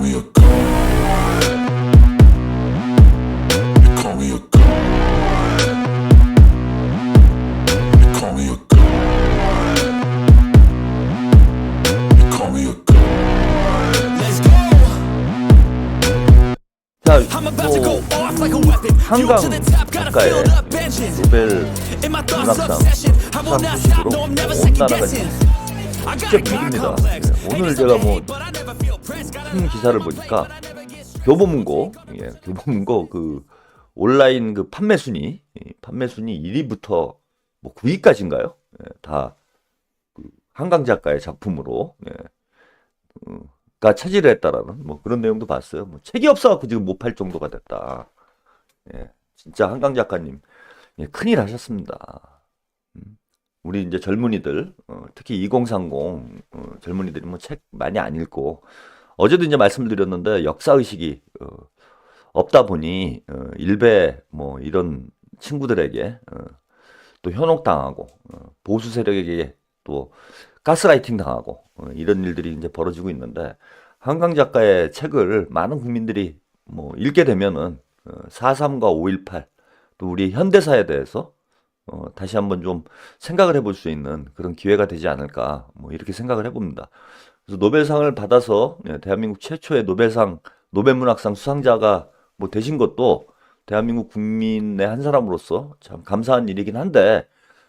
me a god. You call me a god. You call me a god. You call me a god. Let's go. 자, 또 한강 작가의 노벨 문학상 수상 소식으로 온 나라가 직접 비깁니다. 오늘 제가 큰 기사를 보니까 교보문고 그 온라인 그 판매 순위 1위부터 9위까지인가요? 다 그 한강 작가의 작품으로 가 차지를 했다라는 그런 내용도 봤어요. 책이 없어갖고 지금 못 팔 정도가 됐다. 진짜 한강 작가님 큰일 하셨습니다. 우리 이제 젊은이들 특히 2030 젊은이들이 책 많이 안 읽고 어제도 이제 말씀을 드렸는데 역사 의식이 없다 보니 일베 이런 친구들에게 또 현혹당하고 보수 세력에게 또 가스라이팅 당하고 이런 일들이 이제 벌어지고 있는데 한강 작가의 책을 많은 국민들이 읽게 되면은 4.3과 5.18 또 우리 현대사에 대해서 다시 한번 좀 생각을 해볼 수 있는 그런 기회가 되지 않을까 이렇게 생각을 해봅니다. 그래서 노벨상을 받아서 대한민국 최초의 노벨문학상 수상자가 되신 것도 대한민국 국민의 한 사람으로서 참 감사한 일이긴 한데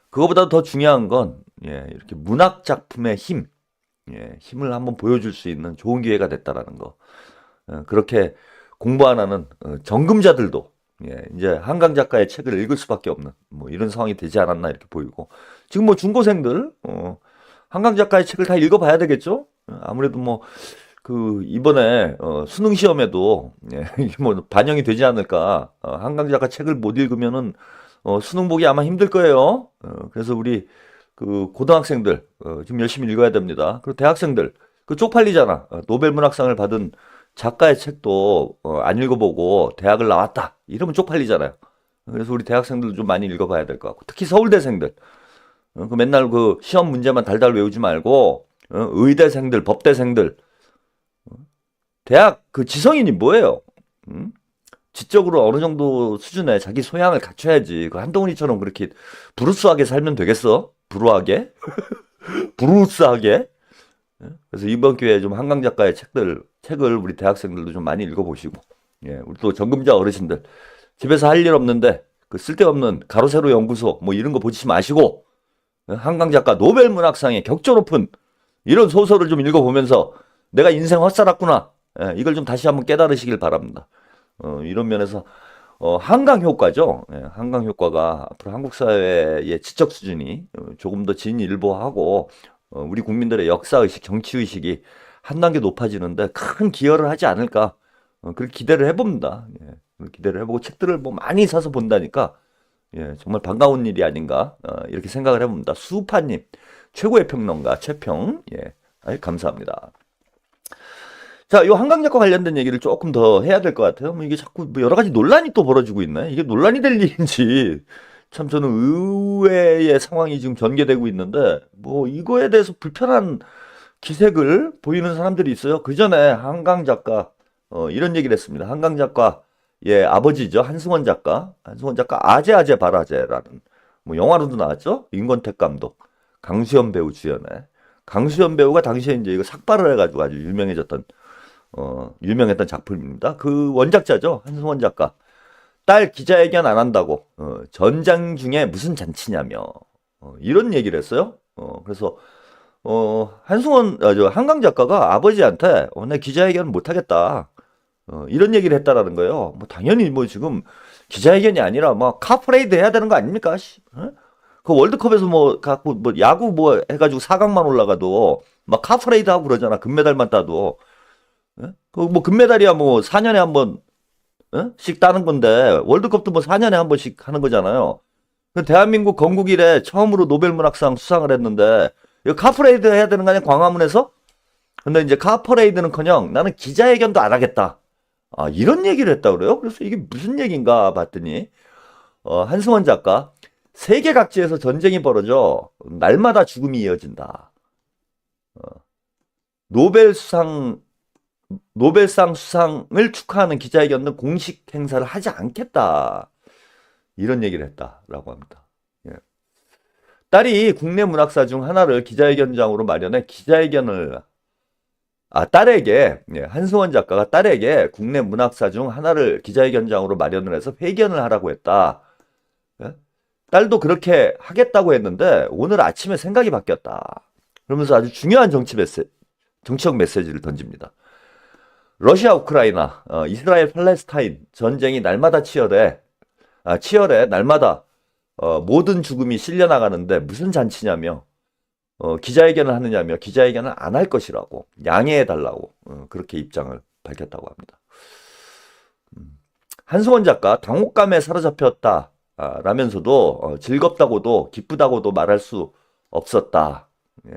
그거보다 더 중요한 건 이렇게 문학 작품의 힘을 한번 보여줄 수 있는 좋은 기회가 됐다라는 거. 그렇게 공부 안 하는 정금자들도 이제 한강 작가의 책을 읽을 수밖에 없는 이런 상황이 되지 않았나 이렇게 보이고 지금 중고생들 한강 작가의 책을 다 읽어봐야 되겠죠? 아무래도 그 이번에 수능 시험에도 이게 반영이 되지 않을까. 한강 작가 책을 못 읽으면은 수능 보기 아마 힘들 거예요. 그래서 우리 그 고등학생들 지금 열심히 읽어야 됩니다. 그리고 대학생들 그 쪽팔리잖아. 노벨 문학상을 받은 작가의 책도 안 읽어보고 대학을 나왔다 이러면 쪽팔리잖아요. 그래서 우리 대학생들도 좀 많이 읽어봐야 될 것 같고 특히 서울대생들 그 맨날 그 시험 문제만 달달 외우지 말고 의대생들, 법대생들 대학 그 지성인이 뭐예요? 지적으로 어느 정도 수준의 자기 소양을 갖춰야지. 그 한동훈이처럼 그렇게 브루스하게 살면 되겠어? 브루하게? 브루스하게? 그래서 이번 기회에 좀 한강 작가의 책을 우리 대학생들도 좀 많이 읽어보시고, 우리 또 정금자 어르신들 집에서 할 일 없는데 그 쓸데없는 가로세로 연구소 이런 거 보지 마시고 한강 작가 노벨 문학상의 격조 높은 이런 소설을 좀 읽어보면서 내가 인생 헛살았구나. 이걸 좀 다시 한번 깨달으시길 바랍니다. 이런 면에서 한강 효과죠. 한강 효과가 앞으로 한국 사회의 지적 수준이 조금 더 진일보하고 우리 국민들의 역사의식, 정치의식이 한 단계 높아지는데 큰 기여를 하지 않을까 그렇게 기대를 해봅니다. 기대를 해보고 책들을 많이 사서 본다니까 정말 반가운 일이 아닌가 이렇게 생각을 해봅니다. 수우파님 최고의 평론가 최평 감사합니다. 자, 요 한강 작가 관련된 얘기를 조금 더 해야 될 것 같아요. 이게 자꾸 여러 가지 논란이 또 벌어지고 있네. 이게 논란이 될 일인지 참 저는 의외의 상황이 지금 전개되고 있는데 이거에 대해서 불편한 기색을 보이는 사람들이 있어요. 그 전에 한강 작가 이런 얘기를 했습니다. 한강 작가의 아버지죠. 한승원 작가 아재 바라제라는 영화로도 나왔죠. 임권택 감독, 강수현 배우 주연에 강수현 배우가 당시에 이제 이거 삭발을 해가지고 아주 유명했던 작품입니다. 그 원작자죠. 한승원 작가. 딸 기자회견 안 한다고 전장 중에 무슨 잔치냐며 이런 얘기를 했어요. 그래서 한강 작가가 아버지한테 내 기자회견 못 하겠다 이런 얘기를 했다라는 거예요. 당연히 지금 기자회견이 아니라 카프레이드 해야 되는 거 아닙니까? 그 월드컵에서 갖고 야구 해가지고 4강만 올라가도 카프레이드 하고 그러잖아. 금메달만 따도. 금메달이야 4년에 한 번씩 따는 건데 월드컵도 4년에 한 번씩 하는 거잖아요. 대한민국 건국 이래 처음으로 노벨문학상 수상을 했는데 이거 카프레이드 해야 되는 거 아니야? 광화문에서? 근데 이제 카프레이드는커녕 나는 기자회견도 안 하겠다. 이런 얘기를 했다 그래요? 그래서 이게 무슨 얘기인가 봤더니 한승원 작가 세계 각지에서 전쟁이 벌어져 날마다 죽음이 이어진다. 노벨 수상 노벨상 수상을 축하하는 기자회견은 공식 행사를 하지 않겠다. 이런 얘기를 했다라고 합니다. 예. 딸이 국내 문학사 중 하나를 기자회견장으로 마련해 기자회견을 딸에게 한승원 작가가 딸에게 국내 문학사 중 하나를 기자회견장으로 마련을 해서 회견을 하라고 했다. 예? 딸도 그렇게 하겠다고 했는데 오늘 아침에 생각이 바뀌었다. 그러면서 아주 중요한 정치적 메시지를 던집니다. 러시아, 우크라이나, 이스라엘, 팔레스타인 전쟁이 날마다 치열해 날마다 모든 죽음이 실려나가는데 무슨 잔치냐며 기자회견을 하느냐며 기자회견을 안 할 것이라고 양해해달라고 그렇게 입장을 밝혔다고 합니다. 한승원 작가 당혹감에 사로잡혔다 라면서도 즐겁다고도 기쁘다고도 말할 수 없었다. 예.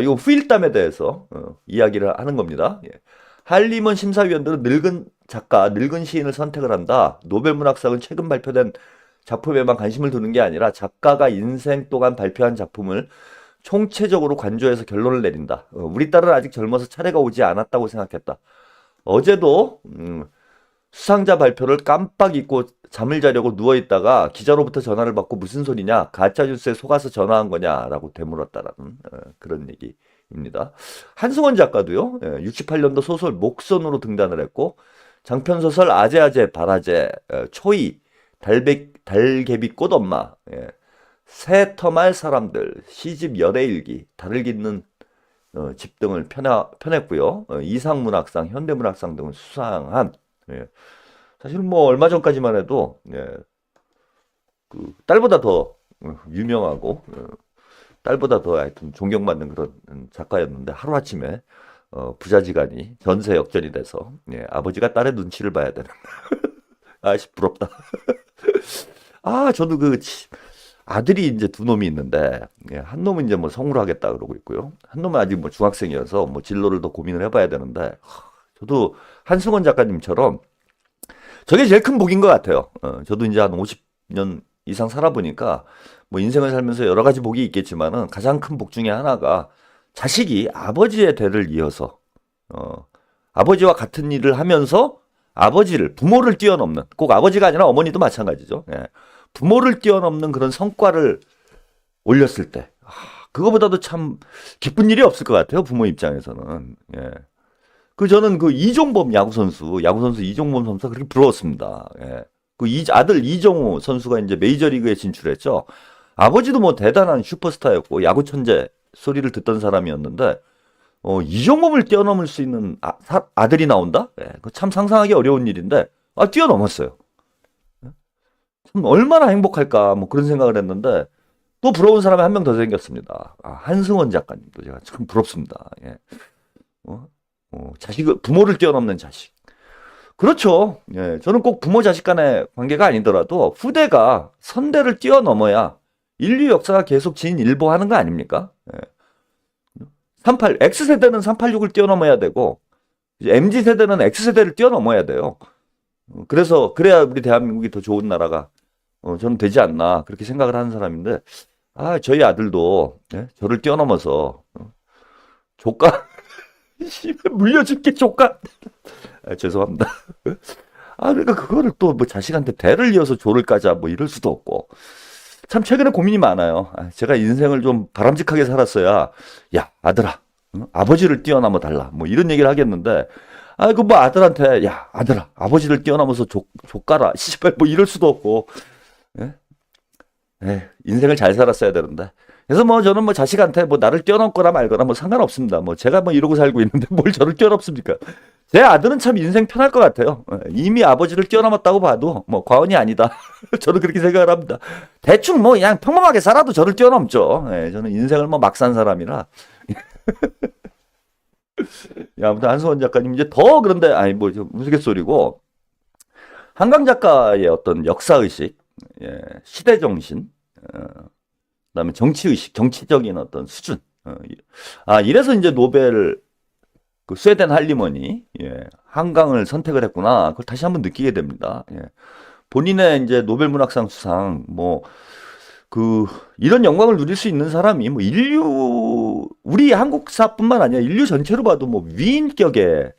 이 후일담에 대해서 이야기를 하는 겁니다. 예. 한림원 심사위원들은 늙은 작가, 늙은 시인을 선택을 한다. 노벨문학상은 최근 발표된 작품에만 관심을 두는 게 아니라 작가가 인생 동안 발표한 작품을 총체적으로 관조해서 결론을 내린다. 우리 딸은 아직 젊어서 차례가 오지 않았다고 생각했다. 어제도 수상자 발표를 깜빡 잊고 잠을 자려고 누워있다가 기자로부터 전화를 받고 무슨 소리냐? 가짜뉴스에 속아서 전화한 거냐라고 되물었다라는 그런 얘기입니다. 한승원 작가도요. 68년도 소설 목선으로 등단을 했고 장편소설 아재아재 바라제, 초이, 달개비 꽃엄마, 새터말 사람들, 시집 열애일기, 달을 깃는 집 등을 펴냈고요. 이상문학상, 현대문학상 등을 수상한 사실 뭐 얼마 전까지만 해도 그 딸보다 더 유명하고 딸보다 더 하여튼 존경받는 그런 작가였는데 하루아침에 부자지간이 전세 역전이 돼서 아버지가 딸의 눈치를 봐야 되는 아씨 부럽다. 저도 아들이 이제 두 놈이 있는데 한 놈은 이제 뭐 성우를 하겠다 그러고 있고요. 한 놈은 아직 뭐 중학생이어서 뭐 진로를 더 고민을 해봐야 되는데 저도 한승원 작가님처럼 저게 제일 큰 복인 것 같아요. 저도 이제 한 50년 이상 살아보니까 뭐 인생을 살면서 여러 가지 복이 있겠지만은 가장 큰 복 중에 하나가 자식이 아버지의 대를 이어서 아버지와 같은 일을 하면서 부모를 뛰어넘는, 꼭 아버지가 아니라 어머니도 마찬가지죠. 부모를 뛰어넘는 그런 성과를 올렸을 때 그거보다도 참 기쁜 일이 없을 것 같아요. 부모 입장에서는. 저는 이종범 야구선수 이종범 선수가 그렇게 부러웠습니다. 아들 이정우 선수가 이제 메이저리그에 진출했죠. 아버지도 뭐 대단한 슈퍼스타였고 야구 천재 소리를 듣던 사람이었는데 이종범을 뛰어넘을 수 있는 아들이 나온다? 그거 참 상상하기 어려운 일인데 뛰어넘었어요. 참 얼마나 행복할까 뭐 그런 생각을 했는데 또 부러운 사람이 한 명 더 생겼습니다. 한승원 작가님도 제가 참 부럽습니다. 부모를 뛰어넘는 자식. 그렇죠. 저는 꼭 부모 자식 간의 관계가 아니더라도 후대가 선대를 뛰어넘어야 인류 역사가 계속 진일보하는 거 아닙니까? X세대는 386을 뛰어넘어야 되고 MZ세대는 X세대를 뛰어넘어야 돼요. 그래야 우리 대한민국이 더 좋은 나라가 저는 되지 않나 그렇게 생각을 하는 사람인데 저희 아들도 저를 뛰어넘어서 조카 물려줄게 조카. 죄송합니다. 그러니까 그거를 또 뭐 자식한테 대를 이어서 조를 까자 뭐 이럴 수도 없고 참 최근에 고민이 많아요. 제가 인생을 좀 바람직하게 살았어야 야 아들아 아버지를 뛰어넘어 달라 뭐 이런 얘기를 하겠는데 뭐 아들한테 야 아들아 아버지를 뛰어넘어서 조까라 씨발 뭐 이럴 수도 없고 인생을 잘 살았어야 되는데 그래서 뭐 저는 뭐 자식한테 뭐 나를 뛰어넘거나 말거나 뭐 상관없습니다. 뭐 제가 뭐 이러고 살고 있는데 뭘 저를 뛰어넘습니까? 제 아들은 참 인생 편할 것 같아요. 이미 아버지를 뛰어넘었다고 봐도 뭐 과언이 아니다. 저는 그렇게 생각을 합니다. 대충 뭐 그냥 평범하게 살아도 저를 뛰어넘죠. 저는 인생을 뭐 막 산 사람이라. 아무튼 한승원 작가님 이제 더 그런데 뭐 우스갯소리고 한강 작가의 어떤 역사의식, 시대 정신, 그다음에 정치의식, 정치적인 어떤 수준. 이래서 이제 노벨 스웨덴 할리먼이 한강을 선택을 했구나. 그걸 다시 한번 느끼게 됩니다. 본인의 이제 노벨 문학상 수상 이런 영광을 누릴 수 있는 사람이 뭐 우리 한국사뿐만 아니라 인류 전체로 봐도 뭐 위인격의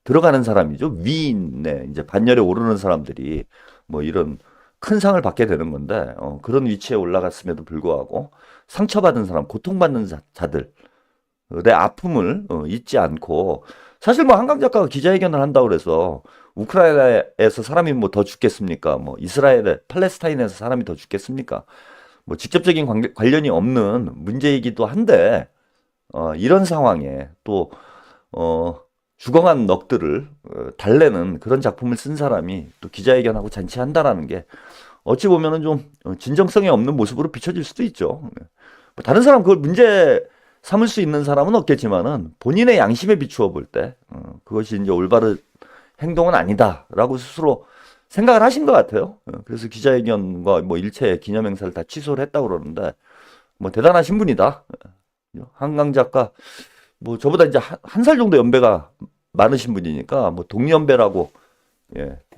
들어가는 사람이죠. 위인에 이제 반열에 오르는 사람들이 뭐 이런 큰 상을 받게 되는 건데 그런 위치에 올라갔음에도 불구하고 상처받은 사람, 고통받는 자들 내 아픔을 잊지 않고 사실 뭐 한강 작가가 기자회견을 한다고 그래서 우크라이나에서 사람이 뭐 더 죽겠습니까? 뭐 이스라엘에 팔레스타인에서 사람이 더 죽겠습니까? 뭐 직접적인 관련이 없는 문제이기도 한데 이런 상황에 또 죽어간 넋들을 달래는 그런 작품을 쓴 사람이 또 기자회견하고 잔치한다라는 게 어찌 보면은 좀 진정성이 없는 모습으로 비춰질 수도 있죠. 뭐 다른 사람 그걸 문제 삼을 수 있는 사람은 없겠지만은 본인의 양심에 비추어 볼 때 그것이 이제 올바른 행동은 아니다라고 스스로 생각을 하신 것 같아요. 그래서 기자회견과 뭐 일체 기념행사를 다 취소를 했다고 그러는데 뭐 대단하신 분이다. 한강 작가 뭐 저보다 이제 한 살 정도 연배가 많으신 분이니까 뭐 동년배라고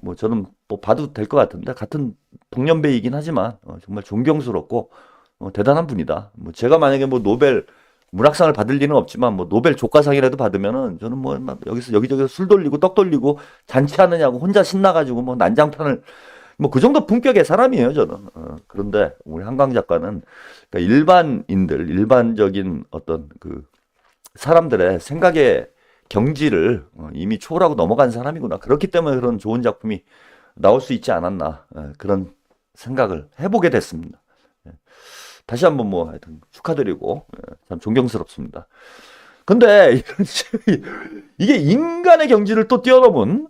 뭐 저는 뭐 봐도 될 것 같은데 같은 동년배이긴 하지만 정말 존경스럽고 대단한 분이다. 뭐 제가 만약에 뭐 노벨 문학상을 받을 리는 없지만 뭐 노벨 조과상이라도 받으면은 저는 뭐 여기서 여기저기서 술 돌리고 떡 돌리고 잔치하느냐고 혼자 신나가지고 뭐 난장판을 뭐 그 정도 품격의 사람이에요 저는. 그런데 우리 한강 작가는 그러니까 일반인들 일반적인 어떤 그 사람들의 생각의 경지를 이미 초월하고 넘어간 사람이구나. 그렇기 때문에 그런 좋은 작품이 나올 수 있지 않았나 그런 생각을 해보게 됐습니다. 다시 한번 뭐 하여튼 축하드리고 참 존경스럽습니다. 근데 이게 인간의 경지를 또 뛰어넘은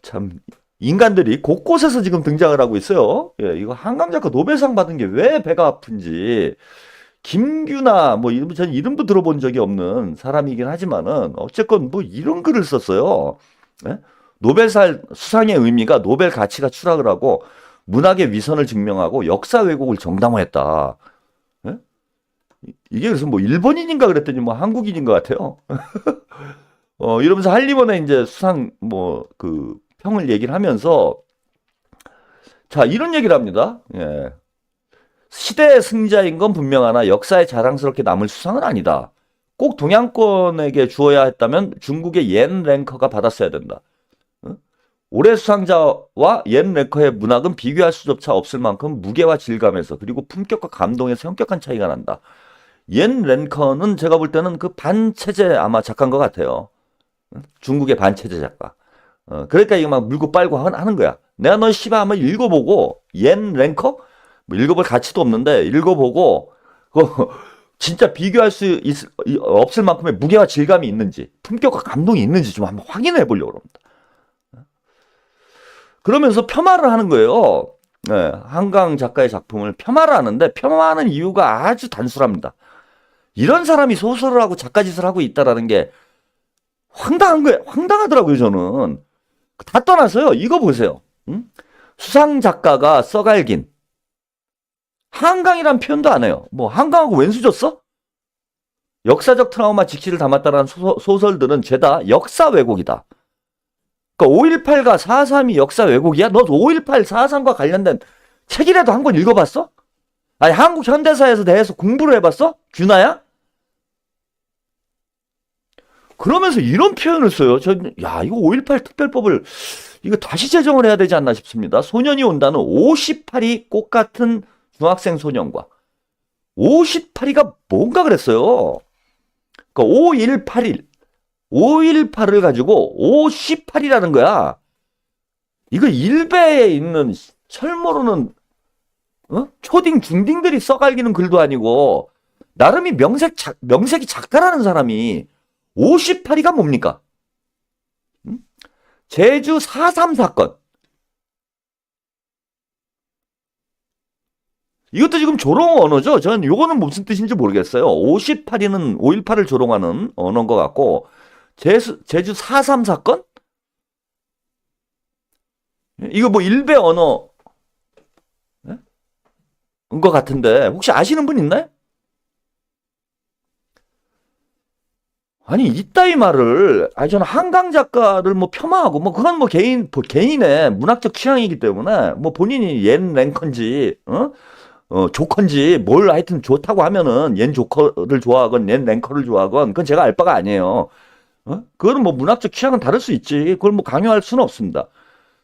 참 인간들이 곳곳에서 지금 등장을 하고 있어요. 이거 한강 작가 노벨상 받은 게 왜 배가 아픈지 김규나 뭐 전 이름도 들어본 적이 없는 사람이긴 하지만은 어쨌건 뭐 이런 글을 썼어요. 노벨상 수상의 의미가 노벨 가치가 추락을 하고 문학의 위선을 증명하고 역사 왜곡을 정당화했다. 이게 그래서 뭐 일본인인가 그랬더니 뭐 한국인인 것 같아요. 이러면서 한림원의 이제 수상 뭐 그 평을 얘기를 하면서 자 이런 얘기를 합니다. 시대의 승자인 건 분명하나 역사에 자랑스럽게 남을 수상은 아니다. 꼭 동양권에게 주어야 했다면 중국의 옌 랭커가 받았어야 된다. 올해 수상자와 옌 랭커의 문학은 비교할 수조차 없을 만큼 무게와 질감에서 그리고 품격과 감동에서 현격한 차이가 난다. 옌 랭커는 제가 볼 때는 그 반체제 아마 작가인 것 같아요. 중국의 반체제 작가. 그러니까 이거 막 물고 빨고 하는 거야. 내가 너 씨발 한번 읽어보고 옌 랭커? 뭐 읽어볼 가치도 없는데 읽어보고 진짜 비교할 수 없을 만큼의 무게와 질감이 있는지 품격과 감동이 있는지 좀 한번 확인해 보려고 합니다. 그러면서 폄하를 하는 거예요. 한강 작가의 작품을 폄하를 하는데 폄하하는 이유가 아주 단순합니다. 이런 사람이 소설을 하고 작가짓을 하고 있다라는 게 황당한 거예요. 황당하더라고요, 저는. 다 떠나서요. 이거 보세요. 수상 작가가 써갈긴 한강이란 표현도 안 해요. 뭐 한강하고 웬수 줬어? 역사적 트라우마 직시를 담았다라는 소설들은 죄다 역사 왜곡이다. 그러니까 5.18과 4.3이 역사 왜곡이야? 너 5.18, 4.3과 관련된 책이라도 한 권 읽어봤어? 아니 한국 현대사에서 대해서 공부를 해봤어? 규나야? 그러면서 이런 표현을 써요. 야 이거 5.18 특별법을 이거 다시 제정을 해야 되지 않나 싶습니다. 소년이 온다는 58이 꽃 같은 중학생 소년과 58이가 뭔가 그랬어요. 그러니까 5181 518을 가지고 58이라는 거야. 이거 일베에 있는 철 모르는 초딩 중딩들이 써갈기는 글도 아니고 나름이 명색이 작가라는 사람이 58이가 뭡니까? 제주 4.3 사건. 이것도 지금 조롱 언어죠. 저는 요거는 무슨 뜻인지 모르겠어요. 58이는 5.18을 조롱하는 언어인 것 같고 제주 4.3 사건? 이거 뭐 일베 언어인 것 같은데 혹시 아시는 분 있나요? 아니 이따위 말을 저는 한강 작가를 뭐 폄하하고 뭐 그건 뭐 개인의 문학적 취향이기 때문에 뭐 본인이 옌 랭커인지 조커인지 뭘 하여튼 좋다고 하면은 옌 조커를 좋아하건 옌 랭커를 좋아하건 그건 제가 알 바가 아니에요. 그거는 뭐 문학적 취향은 다를 수 있지. 그걸 뭐 강요할 수는 없습니다.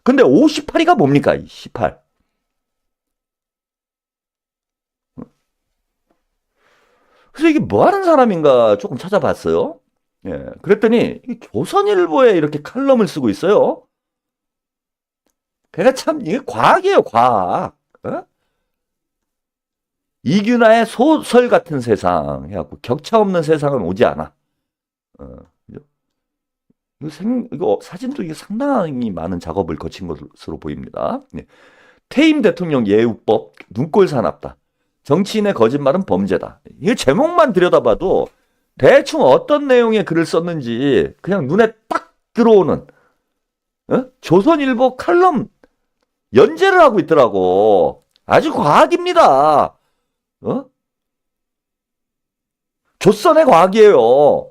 근데 58위가 뭡니까? 이 18. 그래서 이게 뭐 하는 사람인가 조금 찾아봤어요. 예. 그랬더니 조선일보에 이렇게 칼럼을 쓰고 있어요. 걔가 참 이게 과학이에요, 과학. 이균아의 소설 같은 세상 해갖고 격차 없는 세상은 오지 않아. 어, 이거 사진도 이게 상당히 많은 작업을 거친 것으로 보입니다. 네. 퇴임 대통령 예우법 눈꼴 사납다. 정치인의 거짓말은 범죄다. 이 제목만 들여다봐도 대충 어떤 내용의 글을 썼는지 그냥 눈에 딱 들어오는 조선일보 칼럼 연재를 하고 있더라고. 아주 과학입니다. 조선의 과학이에요.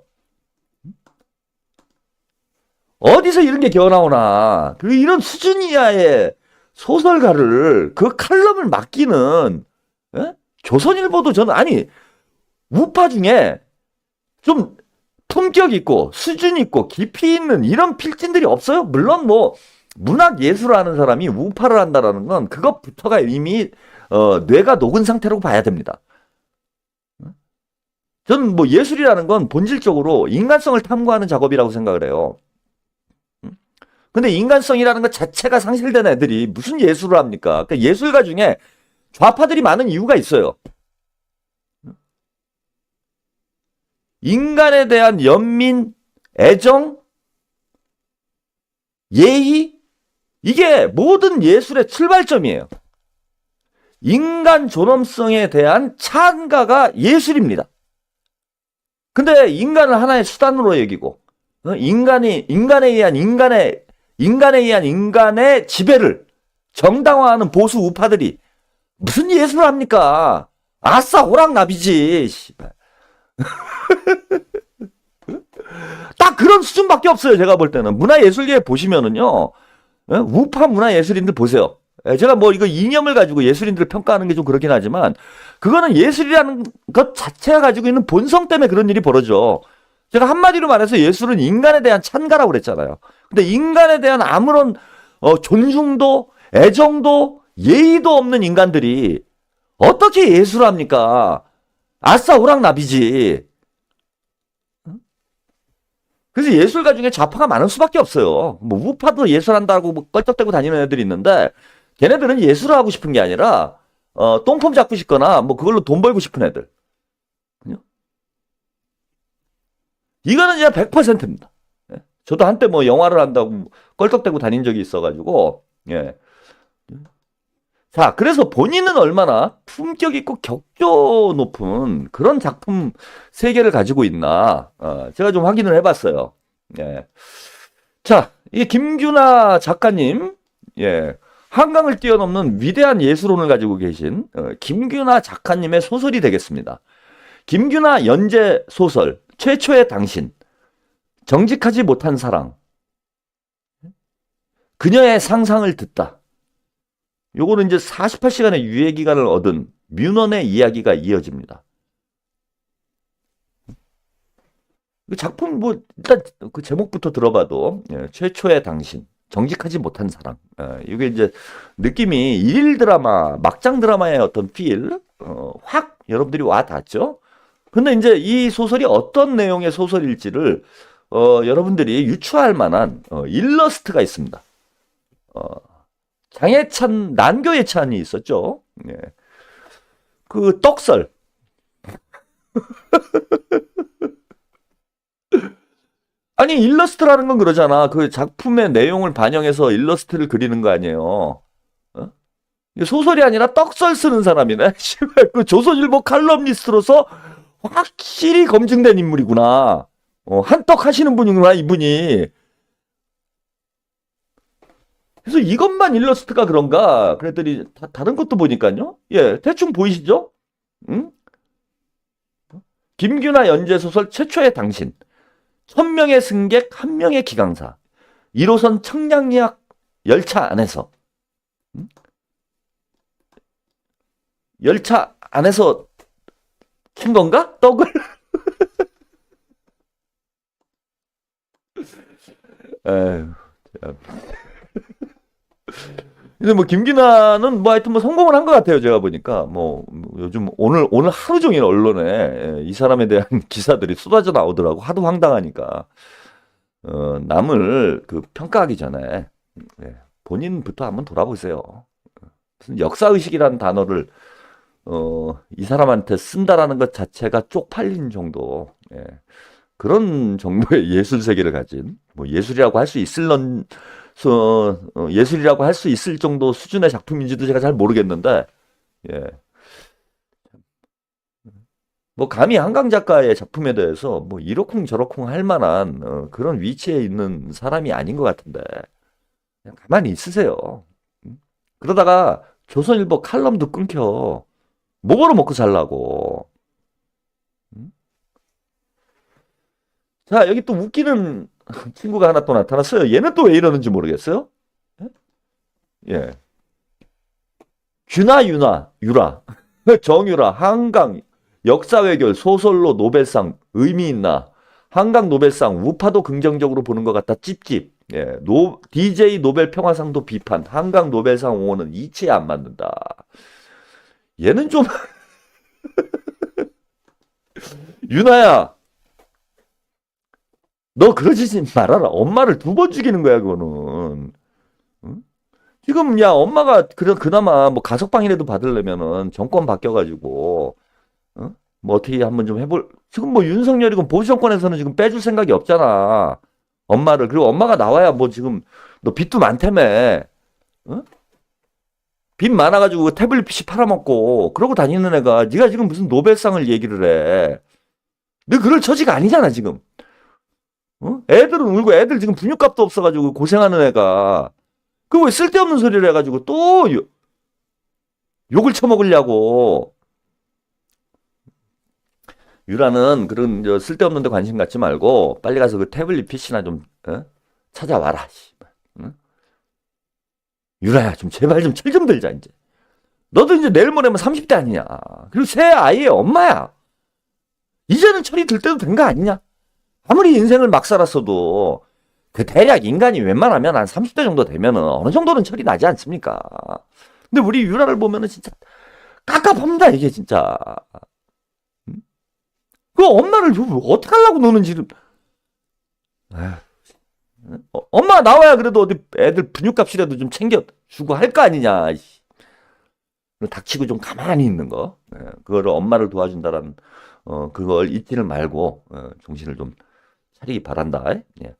어디서 이런 게 기어나오나. 이런 수준 이하의 소설가를 그 칼럼을 맡기는 조선일보도 저는 아니 우파 중에 좀 품격 있고 수준 있고 깊이 있는 이런 필진들이 없어요. 물론 뭐 문학 예술을 하는 사람이 우파를 한다라는 건 그것부터가 이미 뇌가 녹은 상태라고 봐야 됩니다. 저는 뭐 예술이라는 건 본질적으로 인간성을 탐구하는 작업이라고 생각을 해요. 근데 인간성이라는 것 자체가 상실된 애들이 무슨 예술을 합니까? 그러니까 예술가 중에 좌파들이 많은 이유가 있어요. 인간에 대한 연민, 애정, 예의, 이게 모든 예술의 출발점이에요. 인간 존엄성에 대한 찬가가 예술입니다. 근데 인간을 하나의 수단으로 여기고, 인간에 의한 인간의 지배를 정당화하는 보수 우파들이 무슨 예술을 합니까? 아싸 오락나비지. 딱 그런 수준밖에 없어요. 제가 볼 때는 문화예술계에 보시면은요, 우파 문화예술인들 보세요. 제가 뭐 이거 이념을 가지고 예술인들을 평가하는 게 좀 그렇긴 하지만 그거는 예술이라는 것 자체가 가지고 있는 본성 때문에 그런 일이 벌어져. 제가 한마디로 말해서 예술은 인간에 대한 찬가라고 그랬잖아요. 근데 인간에 대한 아무런 존중도 애정도 예의도 없는 인간들이 어떻게 예술을 합니까? 아싸 오락나비지. 그래서 예술가 중에 좌파가 많을 수밖에 없어요. 뭐 우파도 예술한다고 뭐 껄떡대고 다니는 애들이 있는데 걔네들은 예술을 하고 싶은 게 아니라 똥폼 잡고 싶거나 뭐 그걸로 돈 벌고 싶은 애들. 이거는 진짜 100%입니다. 저도 한때 뭐 영화를 한다고 껄떡대고 다닌 적이 있어가지고 예. 자, 그래서 본인은 얼마나 품격 있고 격조 높은 그런 작품 세계를 가지고 있나 제가 좀 확인을 해봤어요. 예. 자, 이 김규나 작가님, 예. 한강을 뛰어넘는 위대한 예술혼을 가지고 계신 김규나 작가님의 소설이 되겠습니다. 김규나 연재 소설 최초의 당신, 정직하지 못한 사랑, 그녀의 상상을 듣다. 요거는 이제 48시간의 유예 기간을 얻은 뮤넌의 이야기가 이어집니다. 작품 뭐 일단 그 제목부터 들어봐도 최초의 당신, 정직하지 못한 사랑. 이게 이제 느낌이 일일 드라마, 막장 드라마의 어떤 필, 확 여러분들이 와 닿죠. 근데 이제 이 소설이 어떤 내용의 소설일지를 여러분들이 유추할 만한 일러스트가 있습니다. 장예찬, 난교 예찬이 있었죠. 예. 그 떡설. 아니 일러스트라는 건 그러잖아. 그 작품의 내용을 반영해서 일러스트를 그리는 거 아니에요. 소설이 아니라 떡설 쓰는 사람이네. 그 조선일보 칼럼니스트로서 확실히 검증된 인물이구나. 한떡 하시는 분이구나 이분이. 그래서 이것만 일러스트가 그런가 그랬더니 다른 것도 보니까요. 예, 대충 보이시죠? 응? 김규나 연재소설 최초의 당신, 1000명의 승객 1명의 기강사, 1호선 청량리학 열차 안에서, 응? 열차 안에서 킨 건가? 떡을? 에휴, 참. 근데 뭐 김기나는 뭐 하여튼 뭐 성공을 한 것 같아요. 제가 보니까 뭐 요즘 오늘 하루 종일 언론에 이 사람에 대한 기사들이 쏟아져 나오더라고. 하도 황당하니까 남을 그 평가하기 전에 본인부터 한번 돌아보세요. 무슨 역사 의식이라는 단어를 이 사람한테 쓴다라는 것 자체가 쪽팔린 정도. 그런 정도의 예술 세계를 가진 뭐 예술이라고 할 수 있을런 예술이라고 할 수 있을 정도 수준의 작품인지도 제가 잘 모르겠는데 예. 뭐 감히 한강 작가의 작품에 대해서 뭐 이러쿵 저러쿵 할 만한 그런 위치에 있는 사람이 아닌 것 같은데 그냥 가만히 있으세요. 그러다가 조선일보 칼럼도 끊겨. 뭐 벌어 먹고 살라고. 자, 여기 또 웃기는 친구가 하나 또 나타났어요. 얘는 또 왜 이러는지 모르겠어요. 예. 유라. 정유라, 한강, 역사외결, 소설로 노벨상, 의미 있나? 한강 노벨상, 우파도 긍정적으로 보는 것 같다, 찝찝. 예. DJ 노벨 평화상도 비판, 한강 노벨상 옹호는 이치에 안 맞는다. 얘는 좀, 유나야, 너 그러지 말아라. 엄마를 2번 죽이는 거야, 그거는. 응? 지금, 야, 엄마가, 그나마, 뭐, 가석방이라도 받으려면은, 정권 바뀌어가지고, 어? 뭐, 어떻게 한번 좀 지금 뭐, 윤석열이건 보수 정권에서는 지금 빼줄 생각이 없잖아. 엄마를. 그리고 엄마가 나와야 뭐, 지금, 너 빚도 많다며. 어? 빚 많아가지고 그 태블릿 PC 팔아먹고, 그러고 다니는 애가, 네가 지금 무슨 노벨상을 얘기를 해. 너 그럴 처지가 아니잖아, 지금. 애들은 울고 애들 지금 분유값도 없어가지고 고생하는 애가 그 왜 쓸데없는 소리를 해가지고 또 욕을 쳐먹으려고. 유라는 그런 쓸데없는 데 관심 갖지 말고 빨리 가서 그 태블릿 PC나 좀 찾아와라. 응? 유라야 좀 제발 좀 칠 좀 들자 이제. 너도 이제 내일 모레면 30대 아니냐. 그리고 새 아이의 엄마야. 이제는 철이 들 때도 된 거 아니냐. 아무리 인생을 막 살았어도 그 대략 인간이 웬만하면 한 30대 정도 되면은 어느 정도는 철이 나지 않습니까? 근데 우리 유라를 보면은 진짜 깝깝합니다 이게 진짜. 그 엄마를 어떻게 하려고 노는지를. 엄마 나와야 그래도 어디 애들 분유값이라도 좀 챙겨주고 할 거 아니냐. 닥치고 좀 가만히 있는 거. 그거를 엄마를 도와준다라는 그걸 잊지를 말고 정신을 좀 차리기 바란다. 예.